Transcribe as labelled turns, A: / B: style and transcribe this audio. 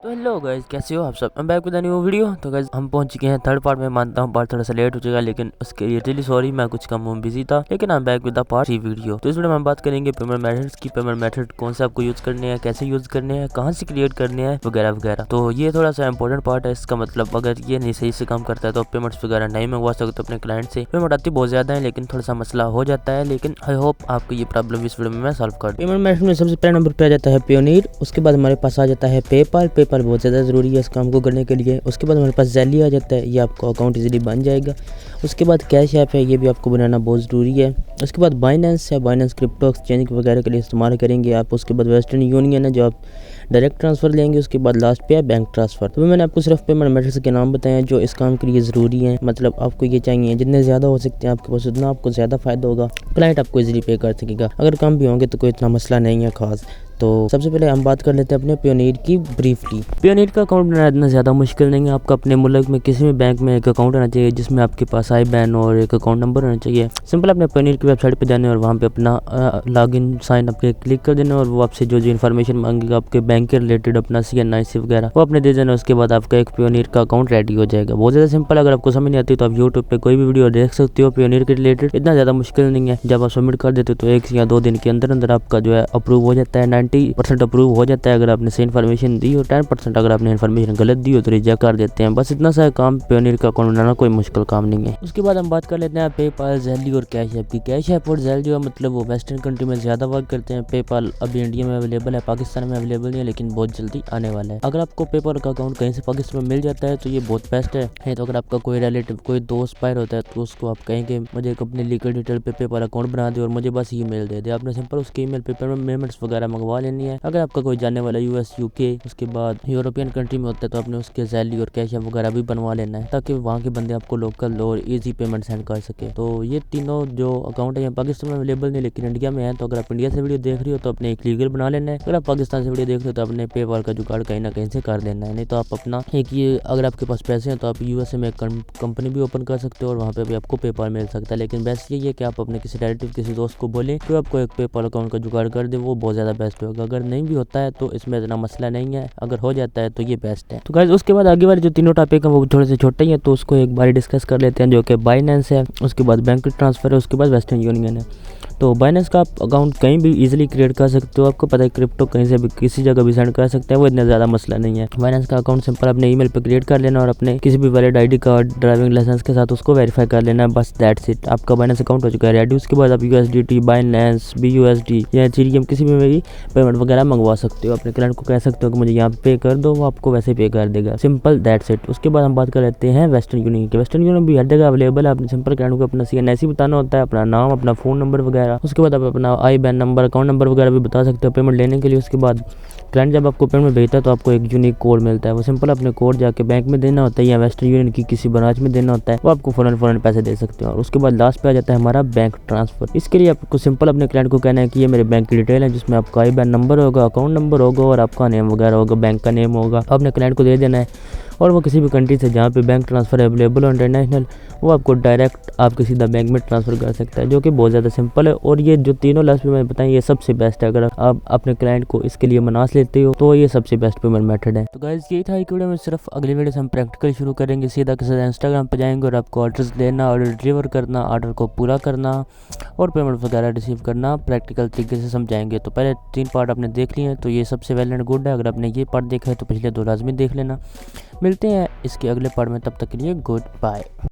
A: तो hello guys, कैसे हो आप सब। मैं बैक विद न्यू वीडियो। तो गाइज हम पहुंच चुके हैं थर्ड पार्ट में। मानता हूँ पार्ट थोड़ा सा लेट हो चुका, लेकिन उसके लिए रियली सॉरी, मैं कुछ कम बिजी था। लेकिन हम back with the part 3 video. तो इस वीडियो में हम बात करेंगे पेमेंट मेथड्स की। पेमेंट मेथड कौन से आपको यूज करने हैं, कैसे यूज करने हैं, कहाँ से क्रिएट करने हैं, वगैरह वगैरह। तो ये थोड़ा सा इंपॉर्टेंट पार्ट है। इसका मतलब अगर ये नहीं सही से काम करता है तो पेमेंट्स वगैरह नहीं मंगवा सकते अपने क्लाइंट से। पेमेंट आती बहुत ज्यादा है, लेकिन थोड़ा सा मसला हो जाता है। लेकिन आई होप आपको ये प्रॉब्लम इस वीडियो में मैं सॉल्व कर दूं। पेमेंट मेथड में सबसे पहले नंबर पे आ जाता है पेयोनीर। उसके बाद हमारे पास आ जाता है पेपाल। पेपाल बहुत ज्यादा जरूरी है इस काम को करने के लिए। उसके बाद हमारे पास ज़ेली आ जाता है, ये आपको अकाउंट इजीली बन जाएगा। उसके बाद कैश ऐप है, ये भी आपको बनाना बहुत ज़रूरी है। उसके बाद बाइनेंस है, बाइनेंस क्रिप्टो एक्सचेंज वगैरह के लिए इस्तेमाल करेंगे आप। उसके बाद वेस्टर्न यूनियन है, जो आप डायरेक्ट ट्रांसफ़र लेंगे। उसके बाद लास्ट पे है बैंक ट्रांसफ़र। तो मैंने आपको सिर्फ पेमेंट मेथड्स के नाम बताए हैं जो इस काम के लिए ज़रूरी हैं। मतलब आपको ये चाहिए, जितने ज़्यादा हो सकते हैं आपके पास उतना आपको ज़्यादा फ़ायदा होगा, क्लाइंट आपको इजीली पे कर सकेगा। अगर कम भी होंगे तो कोई इतना मसला नहीं है खास। तो सबसे पहले हम बात कर लेते हैं अपने पेयोनीर की ब्रीफली। पेयोनीर का अकाउंट बनाना इतना ज़्यादा मुश्किल नहीं है। आपका अपने मुल्क में किसी भी बैंक में एक अकाउंट होना चाहिए जिसमें आपके पास IBAN और एक अकाउंट नंबर होना चाहिए। सिंपल अपने पेयोनीर की वेबसाइट पे जाने और वहाँ पे अपना लॉगिन साइन अपने क्लिक कर देना और वो आपसे जो इन्फॉर्मेशन मांगेगा आपके बैंक के रिलेटेड, अपना CNIC वगैरह, वो अपने दे देना। उसके बाद आपका एक पेयोनीर का अकाउंट रेडी हो जाएगा। बहुत ज़्यादा सिंपल। अगर आपको समझ नहीं आती तो आप यूट्यूब पे कोई भी वीडियो देख सकते हो पेयोनीर के रिलेटेड। इतना ज़्यादा मुश्किल नहीं है। जब आप सबमिट कर देते हो तो 1 या 2 दिन के अंदर अंदर आपका जो है अप्रूव हो जाता है। 90% अप्रूव हो जाता है अगर आपने सही इन्फॉर्मेशन दी हो। 10% अगर आपने इन्फॉर्मेशन गलत दी हो तो रिजेक्ट कर देते हैं। बस इतना सा काम। पेयोनीर का अकाउंट बनाना कोई मुश्किल काम नहीं है। उसके बाद हम बात कर लेते हैं पेपाल, ज़ेली और कैश ऐप की। कैश ऐप और ज़ेली जो है मतलब वो वेस्टर्न कंट्री में ज़्यादा वर्क करते हैं। पेपाल अभी इंडिया में अवेलेबल है, पाकिस्तान में अवेलेबल नहीं है, लेकिन बहुत जल्दी आने वाला है। अगर आपको पेपाल का अकाउंट कहीं से पाकिस्तान में मिल जाता है तो ये बहुत बेस्ट है। तो अगर आपका कोई रिलेटिव, कोई दोस्त पायर होता है तो उसको आप कहेंगे मुझे अपने लीगल डिटेल पे पेपाल अकाउंट बना दे और मुझे बस ईमेल दे दे। आपने सिंपल उसके ईमेल पे पेमेंट्स वगैरह मंगवा लेनी है। अगर आपका कोई जाने वाला US UK उसके बाद यूरोपियन कंट्री में होता है तो आपने उसके ज़ेली और कैश ऐप वगैरह भी बनवा लेना है, ताकि वहाँ के बंदे आपको लोकल और इजी पेमेंट सेंड कर सके। तो ये तीनों जो अकाउंट है पाकिस्तान में अवेलेबल नहीं, लेकिन इंडिया में है। तो अगर आप इंडिया से वीडियो देख रही हो तो अपने एक लीगल बना लेना है। अगर आप पाकिस्तान से वीडियो देख रहे हो तो अपने पेपाल का जुगाड़ कहीं ना कहीं से कर देना है। नहीं तो आप अपना एक ये, अगर आपके पास पैसे हैं तो आप USA में एक कंपनी भी ओपन कर सकते हो और वहाँ पे भी आपको पेपाल मिल सकता है। लेकिन बेस्ट यही है कि आप अपने किसी रिलेटिव, किसी दोस्त को बोले तो आपको एक पेपाल अकाउंट का जुगाड़ कर दे, वो बहुत ज़्यादा बेस्ट होगा। अगर नहीं भी होता है तो इसमें इतना मसला नहीं है, अगर हो जाता है तो ये बेस्ट है। तो गाइस उसके बाद आगे वाले जो तीनों टॉपिक है वो थोड़े से छोटे ही हैं, तो उसको एक बार डिस्कस कर लेते हैं, जो कि बाइनेंस है, उसके बाद बैंक ट्रांसफ़र है, उसके बाद वेस्टर्न यूनियन है। तो बाइनेंस का आप अकाउंट कहीं भी इजीली क्रिएट कर सकते हो। आपको पता है क्रिप्टो कहीं से भी किसी जगह भी सेंड कर सकते हैं, वो इतना ज़्यादा मसला नहीं है। बाइनेंस का अकाउंट सिंपल अपने ईमेल पे क्रिएट कर लेना और अपने किसी भी valid ID card, driving licence के साथ उसको वेरीफाई कर लेना है। बस दैट्स इट, आपका बाइनेंस अकाउंट हो चुका है रेडी। उसके बाद आप USDT, बाइनेंस, BUSD या Ethereum किसी भी मेरी पेमेंट वगैरह मंगवा सकते हो। अपने क्लाइंट को कह सकते हो कि मुझे यहाँ पे कर दो, वो आपको वैसे पे कर देगा। Simple that's it. उसके बाद हम बात कर लेते हैं वेस्टर्न यूनियन की। वेस्टर्न यूनियन भी हर जगह अवेलेबल है। आपने सिंपल क्लाइंट को अपना CNIC बताना होता है, अपना नाम, अपना फ़ोन नंबर वगैरह। उसके बाद आप अपना IBAN नंबर, अकाउंट नंबर वगैरह भी बता सकते हो पेमेंट लेने के लिए। उसके बाद क्लाइंट जब आपको पेमेंट भेजता है तो आपको एक यूनिक कोड मिलता है। वो सिंपल अपने कोड जाके बैंक में देना होता है या वेस्टर्न यूनियन की किसी ब्रांच में देना होता है, वो आपको फ़ौरन पैसे दे सकते हो। और उसके बाद लास्ट पे आ जाता है हमारा बैंक ट्रांसफ़र। इसके लिए आपको सिंपल अपने क्लाइंट को कहना है कि ये मेरे बैंक की डिटेल है, जिसमें आपका IBAN नंबर होगा, अकाउंट नंबर होगा और आपका नेम वगैरह होगा, बैंक का नेम होगा। अपने क्लाइंट को दे देना है और वो किसी भी कंट्री से जहाँ पे बैंक ट्रांसफ़र अवेलेबल हो इंटरनेशनल, वो आपको डायरेक्ट आपके सीधा बैंक में ट्रांसफ़र कर सकता है, जो कि बहुत ज़्यादा सिंपल है। और ये जो तीनों लास्ट में मैंने बताया ये सबसे बेस्ट है। अगर आप अपने क्लाइंट को इसके लिए मना लेते हो तो ये सबसे बेस्ट पेमेंट मेथड है। तो गाइस यही था एक वीडियो में। सिर्फ अगली वीडियो से हम प्रैक्टिकल शुरू करेंगे। सीधा के सीधा इंस्टाग्राम पे जाएंगे और आपको ऑर्डर्स देना, ऑर्डर डिलीवर करना, ऑर्डर को पूरा करना और पेमेंट वगैरह रिसीव करना प्रैक्टिकल तरीके से समझाएंगे। तो पहले 3 पार्ट आपने देख लिए हैं तो ये सबसे वेल एंड गुड है। अगर आपने ये पार्ट देखा है तो पिछले 2 लाजमी देख लेना। मिलते हैं इसके अगले पार्ट में, तब तक के लिए गुड बाय।